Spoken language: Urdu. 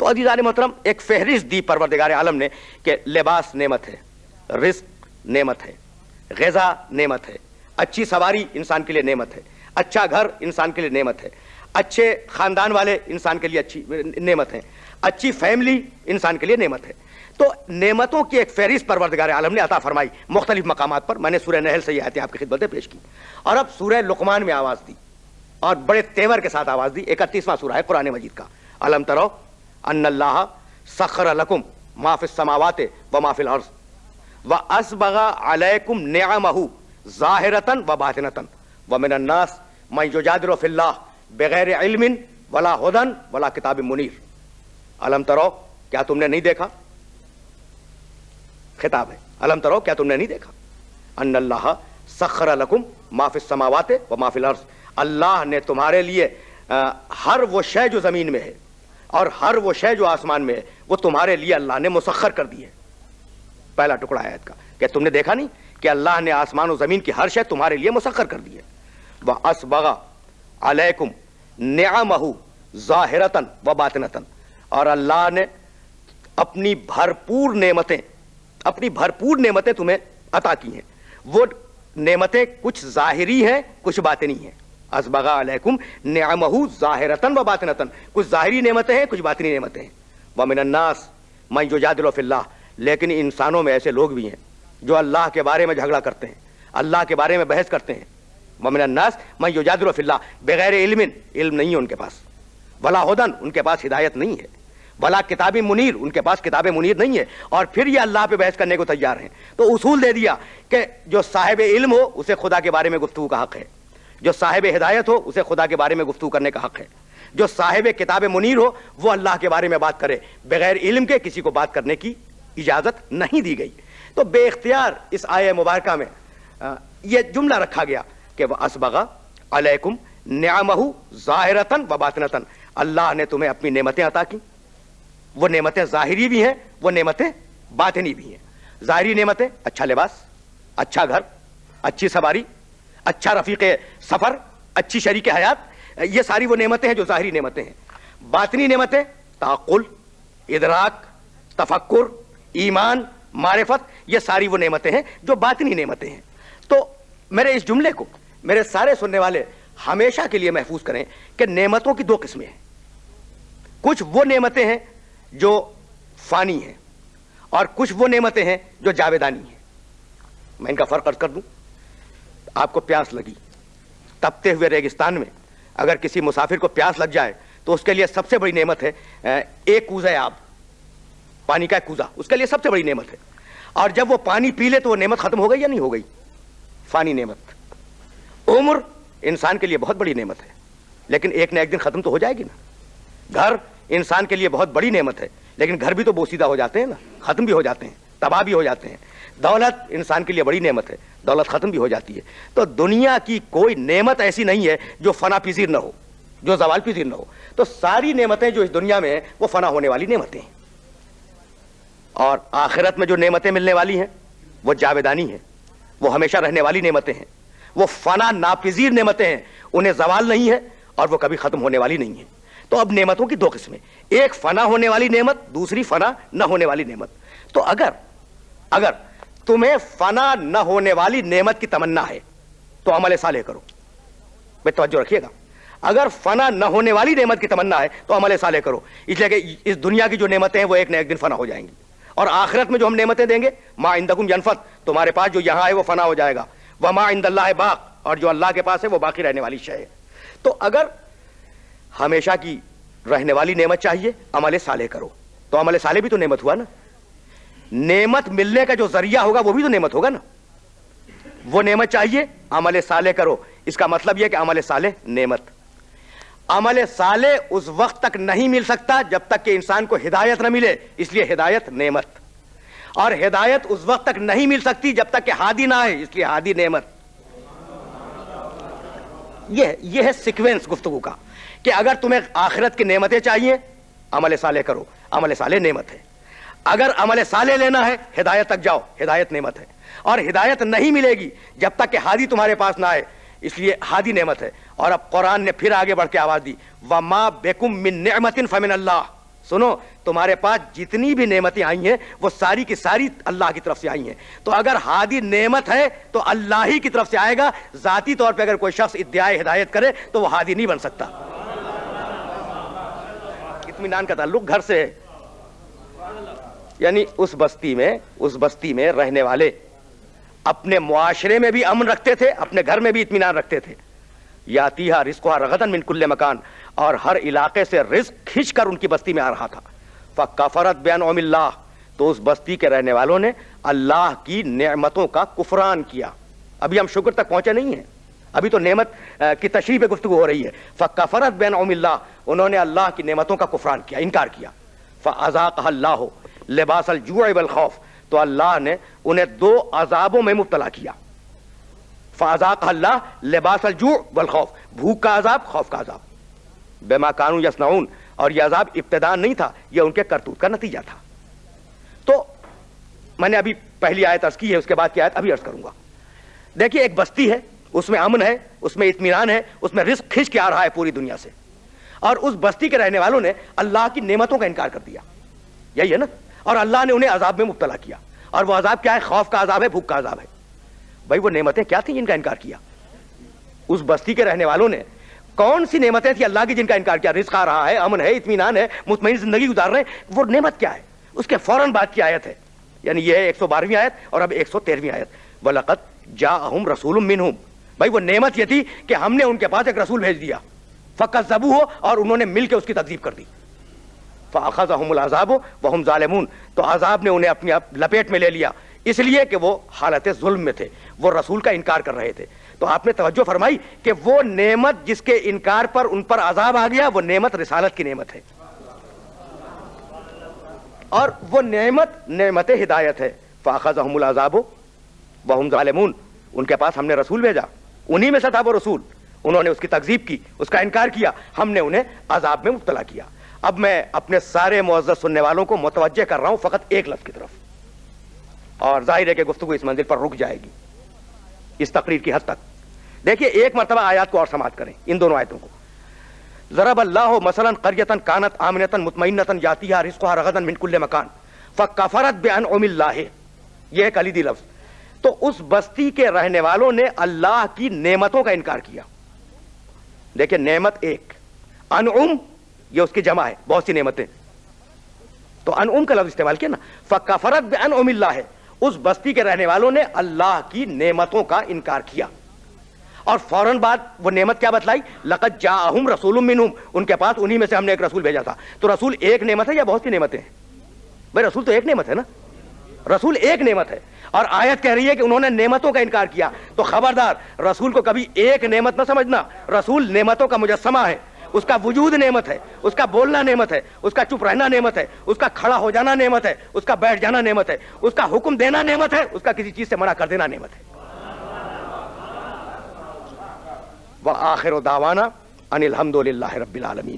تو عزیزان محترم ایک فہرست دی پروردگار عالم نے کہ لباس نعمت ہے، رزق نعمت ہے، غذا نعمت ہے، اچھی سواری انسان کے لیے نعمت ہے، اچھا گھر انسان کے لیے نعمت ہے، اچھے خاندان والے انسان کے لیے اچھی نعمت ہے، اچھی فیملی انسان کے لیے نعمت ہے۔ تو نعمتوں کی ایک فہرست پروردگار عالم نے عطا فرمائی مختلف مقامات پر۔ میں نے سورہ نحل سے یہ آیتیں آپ کی خدمت میں پیش کی، اور اب سورہ لقمان میں آواز دی، اور بڑے تیور کے ساتھ آواز دی۔ 31واں سورہ ہے قرآن مجید کا۔ الم ترو ان اللہ سخر لکم ما فی السماوات وما فی الارض واسبغ علیکم نعمہ ظاہرۃ وباطنۃ ومن الناس من یجادل فی اللہ بغیر علم ولا ہدی ولا کتاب منیر۔ الم ترو، کیا تم نے نہیں دیکھا؟ خطاب ہے، الم ترو، کیا تم نے نہیں دیکھا؟ ان اللہ سخر لکم ما فی السماوات وما فی الارض، اللہ نے تمہارے لیے ہر وہ شے جو زمین میں ہے اور ہر وہ شے جو آسمان میں ہے وہ تمہارے لیے اللہ نے مسخر کر دی ہے۔ پہلا ٹکڑا آیت کا کہ تم نے دیکھا نہیں کہ اللہ نے آسمان و زمین کی ہر شے تمہارے لیے مسخر کر دی ہے۔ وَأَسْبَغَ عَلَيْكُمْ نِعَمَهُ ظَاهِرَةً وَبَاطِنَةً، اور اللہ نے اپنی بھرپور نعمتیں تمہیں عطا کی ہیں۔ وہ نعمتیں کچھ ظاہری ہیں کچھ باطنی ہیں۔ اسبغ علیکم نعمہ ظاہرۃ و باطنۃ، کچھ ظاہری نعمتیں ہیں کچھ باطنی نعمتیں ہیں۔ ومن الناس من یجادل فی اللہ، لیکن انسانوں میں ایسے لوگ بھی ہیں جو اللہ کے بارے میں جھگڑا کرتے ہیں، اللہ کے بارے میں بحث کرتے ہیں۔ ومن الناس من یجادل فی اللہ بغیر علم نہیں ہے ان کے پاس، ولا ہدی، ان کے پاس ہدایت نہیں ہے، ولا کتاب منیر، ان کے پاس کتاب منیر نہیں ہے، اور پھر یہ اللہ پہ بحث کرنے کو تیار ہیں۔ تو اصول دے دیا کہ جو صاحب علم ہو اسے خدا کے بارے میں گفتگو کا حق ہے، جو صاحب ہدایت ہو اسے خدا کے بارے میں گفتگو کرنے کا حق ہے، جو صاحب کتاب منیر ہو وہ اللہ کے بارے میں بات کرے، بغیر علم کے کسی کو بات کرنے کی اجازت نہیں دی گئی۔ تو بے اختیار اس آیہ مبارکہ میں یہ جملہ رکھا گیا کہ وَأَسْبَغَ عَلَيْكُمْ نِعَمَهُ ظَاهِرَةً وَبَاطِنَةً، اللہ نے تمہیں اپنی نعمتیں عطا کی، وہ نعمتیں ظاہری بھی ہیں وہ نعمتیں باطنی بھی ہیں۔ ظاہری نعمتیں اچھا لباس، اچھا گھر، اچھی سواری، اچھا رفیق سفر، اچھی شریک حیات، یہ ساری وہ نعمتیں ہیں جو ظاہری نعمتیں ہیں۔ باطنی نعمتیں تعقل، ادراک، تفکر، ایمان، معرفت، یہ ساری وہ نعمتیں ہیں جو باطنی نعمتیں ہیں۔ تو میرے اس جملے کو میرے سارے سننے والے ہمیشہ کے لیے محفوظ کریں کہ نعمتوں کی دو قسمیں ہیں۔ کچھ وہ نعمتیں ہیں جو فانی ہیں اور کچھ وہ نعمتیں ہیں جو جاویدانی ہیں۔ میں ان کا فرق عرض کر دوں۔ آپ کو پیاس لگی، تپتے ہوئے ریگستان میں اگر کسی مسافر کو پیاس لگ جائے تو اس کے لیے سب سے بڑی نعمت ہے ایک کوزہ آب، پانی کا ایک کوزہ، اس کے لیے سب سے بڑی نعمت ہے۔ اور جب وہ پانی پی لے تو وہ نعمت ختم ہو گئی یا نہیں ہو گئی؟ فانی نعمت۔ عمر انسان کے لیے بہت بڑی نعمت ہے، لیکن ایک نہ ایک دن ختم تو ہو جائے گی نا۔ گھر انسان کے لیے بہت بڑی نعمت ہے، لیکن گھر بھی تو بوسیدہ ہو جاتے ہیں نا، ختم بھی ہو جاتے ہیں، تباہ بھی ہو جاتے ہیں۔ دولت انسان کے لیے بڑی نعمت ہے، دولت ختم بھی ہو جاتی ہے۔ تو دنیا کی کوئی نعمت ایسی نہیں ہے جو فنا پذیر نہ ہو، جو زوال پذیر نہ ہو۔ تو ساری نعمتیں جو اس دنیا میں ہیں وہ فنا ہونے والی نعمتیں ہیں، اور آخرت میں جو نعمتیں ملنے والی ہیں وہ جاویدانی ہیں، وہ ہمیشہ رہنے والی نعمتیں ہیں، وہ فنا ناپذیر نعمتیں ہیں، انہیں زوال نہیں ہے اور وہ کبھی ختم ہونے والی نہیں ہیں۔ تو اب نعمتوں کی دو قسمیں، ایک فنا ہونے والی نعمت، دوسری فنا نہ ہونے والی نعمت۔ تو اگر تمہیں فنا نہ ہونے والی نعمت کی تمنا ہے تو عمل صالح کرو۔ بے توجہ رکھیے گا، اگر فنا نہ ہونے والی نعمت کی تمنا ہے تو عمل صالح کرو، اس لیے کہ اس دنیا کی جو نعمتیں ہیں وہ ایک نہ ایک دن فنا ہو جائیں گی، اور آخرت میں جو ہم نعمتیں دیں گے ما عندکم ینفد، تمہارے پاس جو یہاں ہے وہ فنا ہو جائے گا، وما عند اللہ باق، اور جو اللہ کے پاس ہے وہ باقی رہنے والی شے ہے۔ تو اگر ہمیشہ کی رہنے والی نعمت چاہیے عمل صالح کرو، تو عمل صالح بھی تو نعمت ہوا نا۔ نعمت ملنے کا جو ذریعہ ہوگا وہ بھی تو نعمت ہوگا نا۔ وہ نعمت چاہیے عمل صالح کرو، اس کا مطلب یہ کہ عمل صالح نعمت۔ عمل صالح اس وقت تک نہیں مل سکتا جب تک کہ انسان کو ہدایت نہ ملے، اس لیے ہدایت نعمت، اور ہدایت اس وقت تک نہیں مل سکتی جب تک کہ ہادی نہ آئے، اس لیے ہادی نعمت۔ یہ ہے سیکوینس گفتگو کا کہ اگر تمہیں آخرت کی نعمتیں چاہیے عمل صالح کرو، عمل صالح نعمت ہے۔ اگر عمل صالح لینا ہے ہدایت تک جاؤ، ہدایت نعمت ہے، اور ہدایت نہیں ملے گی جب تک کہ ہادی تمہارے پاس نہ آئے، اس لیے ہادی نعمت ہے۔ اور اب قرآن نے پھر آگے بڑھ کے آواز دی وَمَا بِكُم مِّن نِعْمَةٍ فَمِنَ اللَّهِ، سنو تمہارے پاس جتنی بھی نعمتیں آئی ہیں وہ ساری کی ساری اللہ کی طرف سے آئی ہیں. تو اگر ہادی نعمت ہے تو اللہ ہی کی طرف سے آئے گا. ذاتی طور پہ اگر کوئی شخص ادعائے ہدایت کرے تو وہ ہادی نہیں بن سکتا. اطمینان کا تعلق گھر سے ہے. یعنی اس بستی میں رہنے والے اپنے معاشرے میں بھی امن رکھتے تھے, اپنے گھر میں بھی اطمینان رکھتے تھے. یاتیہا رزقہا رغدن من کل مکان, اور ہر علاقے سے رزق کھنچ کر ان کی بستی میں آ رہا تھا. فکفرت بانعم اللہ, تو اس بستی کے رہنے والوں نے اللہ کی نعمتوں کا کفران کیا. ابھی ہم شکر تک پہنچے نہیں ہیں, ابھی تو نعمت کی تشریح پہ گفتگو ہو رہی ہے. فکفرت بانعم اللہ, انہوں نے اللہ کی نعمتوں کا کفران کیا, انکار کیا. فاذاقها اللہ لباس الجوع والخوف, تو اللہ نے انہیں دو عذابوں میں مبتلا کیا. فاذاقها اللہ لباس الجوع والخوف, بھوک کا عذاب, خوف کا عذاب. بما کانوا یصنعون, اور یہ عذاب ابتدا نہیں تھا, یہ ان کے کرتوت کا نتیجہ تھا. تو میں نے ابھی پہلی آیت عرض کی ہے, اس کے بعد کی آیت ابھی عرض کروں گا. دیکھیے ایک بستی ہے, اس میں امن ہے, اس میں اطمینان ہے, اس میں رزق کھنچ کے آ رہا ہے پوری دنیا سے, اور اس بستی کے رہنے والوں نے اللہ کی نعمتوں کا انکار کر دیا. یہی ہے نا, اور اللہ نے انہیں عذاب میں مبتلا کیا. اور وہ عذاب کیا ہے؟ خوف کا عذاب ہے, بھوک کا عذاب ہے. بھائی وہ نعمتیں کیا تھیں جن کا انکار کیا؟ اس بستی کے رہنے والوں نے کون سی نعمتیں تھیں اللہ کی جن کا انکار کیا؟ رزق آ رہا ہے, امن ہے, اطمینان ہے, مطمئن زندگی گزار رہے ہیں, وہ نعمت کیا ہے؟ اس کے فوراً بعد کی آیت ہے, یعنی یہ ہے 112ویں آیت اور اب 113ویں آیت. وَلَقَدْ جَاءَهُمْ رَسُولٌ مِّنْهُمْ, بھائی وہ نعمت یہ تھی کہ ہم نے ان کے پاس ایک رسول بھیج دیا. فَكَذَّبُوهُ, اور انہوں نے مل کے اس کی تکذیب کر دی. فَأَخَذَهُمُ الْعَذَابُ وَهُمْ ظَالِمُونَ, تو عذاب نے انہیں اپنی لپیٹ میں لے لیا, اس لیے کہ وہ حالت ظلم میں تھے, وہ رسول کا انکار کر رہے تھے. تو آپ نے توجہ فرمائی کہ وہ نعمت جس کے انکار پر ان پر عذاب آ گیا, وہ نعمت رسالت کی نعمت ہے, اور وہ نعمت ہدایت ہے. فاخذہم العذاب وہم ظالمون, ان کے پاس ہم نے رسول بھیجا, انہی میں سے تھا وہ رسول, انہوں نے اس کی تکذیب کی, اس کا انکار کیا, ہم نے انہیں عذاب میں مبتلا کیا. اب میں اپنے سارے معزز سننے والوں کو متوجہ کر رہا ہوں فقط ایک لفظ کی طرف, اور ظاہر ہے کہ گفتگو اس منزل پر رک جائے گی اس تقریر کی حد تک. دیکھیے ایک مرتبہ آیات کو اور سماعت کریں, ان دونوں آیتوں کو. ضرب اللہ مثلا قریۃ کانت آمنۃ مطمئنۃ یاتیہا رزقہا رغدا من کل مکان فکفرت بانعم اللہ, یہ ایک کلیدی لفظ. تو اس بستی کے رہنے والوں نے اللہ کی نعمتوں کا انکار کیا. دیکھیں نعمت ایک, انعم یہ اس کی جمع ہے, بہت سی نعمتیں, تو انعم کا لفظ استعمال کیا نا. فکفرت بانعم اللہ ہے, اس بستی کے رہنے والوں نے اللہ کی نعمتوں کا انکار کیا, اور فوراً بعد وہ نعمت کیا بتلائی؟ لقد جاءہم رسول منہم, ان کے پاس انہی میں سے ہم نے ایک رسول بھیجا تھا. تو رسول ایک نعمت ہے یا بہت سی نعمتیں ہیں؟ بھائی رسول تو ایک نعمت ہے نا, رسول ایک نعمت ہے, اور آیت کہہ رہی ہے کہ انہوں نے نعمتوں کا انکار کیا. تو خبردار رسول کو کبھی ایک نعمت نہ سمجھنا, رسول نعمتوں کا مجسمہ ہے, اس کا وجود نعمت ہے, اس کا بولنا نعمت ہے, اس کا چپ رہنا نعمت ہے, اس کا کھڑا ہو جانا نعمت ہے, اس کا بیٹھ جانا نعمت ہے, اس کا حکم دینا نعمت ہے, اس کا کسی چیز سے منع کر دینا نعمت ہے. وآخر دعوانا ان الحمد للہ رب العالمین.